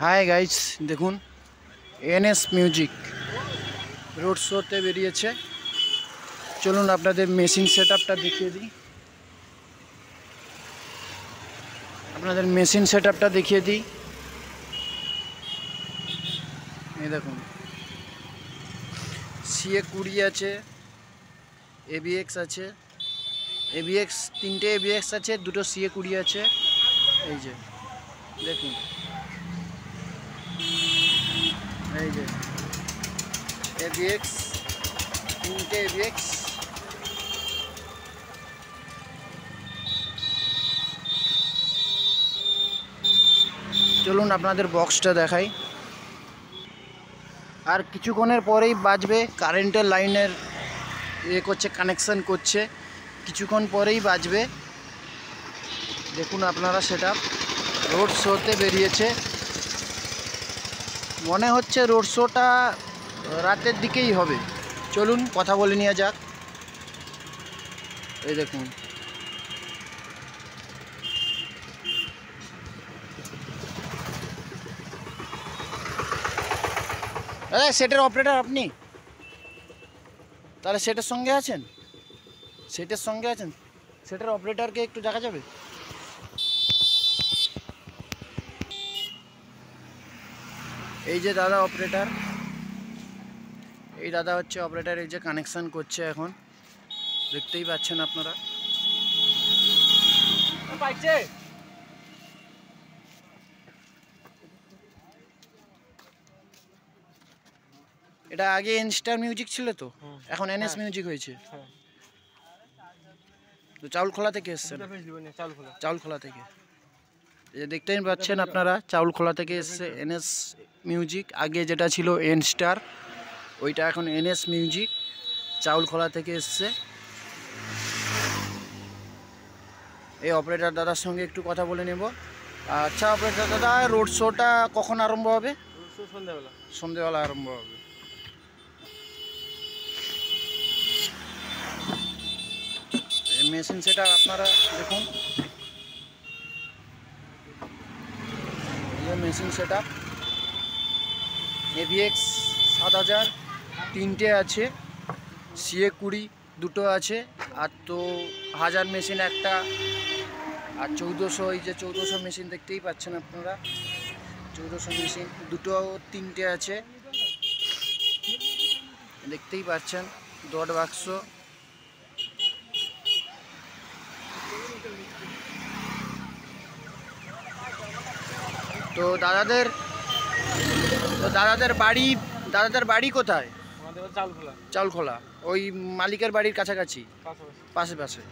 Hi guys, দেখুন NS music road শোতে বেরিয়েছে। চলুন আপনাদের মেশিন সেটআপটা দেখিয়ে দিই। এই দেখুন CA20 আছে, ABX আছে, ABX তিনটে ABX আছে, দুটো CA20 আছে। এই যে দেখুন, এই যে ABX তিনটে ABX। চলুন আপনাদের বক্সটা দেখাই। আর কিছুক্ষণের পরেই বাজবে, কারেন্টের লাইনের করছে, কানেকশন করছে, কিছুক্ষণ পরেই বাজবে। দেখুন আপনারা সেটআপ রোড শোতে বেরিয়েছে। মনে হচ্ছে রোড শোটা রাতের দিকেই হবে। চলুন কথা বলে নেওয়া যাক। এই দেখুন, সেটের অপারেটর আপনি? তাহলে সেটের সঙ্গে আছেন? সেটের অপারেটরকে একটু দেখা যাবে? এই যে দাদা অপারেটর, এই দাদা হচ্ছে অপারেটর। এই যে কানেকশন করছে এখন, দেখতেই পাচ্ছেন আপনারা। এটা আগে এনস্টার মিউজিক ছিল, তো এখন এনএস মিউজিক হয়েছে। তো চাউলখোলা থেকে এসছেন? চাউলখোলা থেকে। এই যে দেখতেই পাচ্ছেন আপনারা, চাউলখোলা থেকে এসছে এনএস মিউজিক। আগে যেটা ছিল এনস্টার, ওইটা এখন এনএস মিউজিক, চাউলখোলা থেকে এসছে। এই অপারেটর দাদার সঙ্গে একটু কথা বলে নেব। আচ্ছা অপারেটর দাদা, রোড শোটা কখন আরম্ভ হবে? সন্ধ্যেবেলা আরম্ভ হবে। মেশিন সেটা আপনারা দেখুন, মেশিন সেটা ABX 7000 তিনটে আছে, CA20 দুটো আছে, আর তো 1000 মেশিন একটা, আর 1400, এই যে 1400 মেশিন দেখতেই পাচ্ছেন আপনারা। 1400 মেশিন দুটো তিনটে আছে, দেখতেই পাচ্ছেন। ডট বাক্স। তো দাদাদের বাড়ি কোথায়? চাউলখোলা। চাউলখোলা, ওই মালিকের বাড়ির কাছাকাছি, পাশে।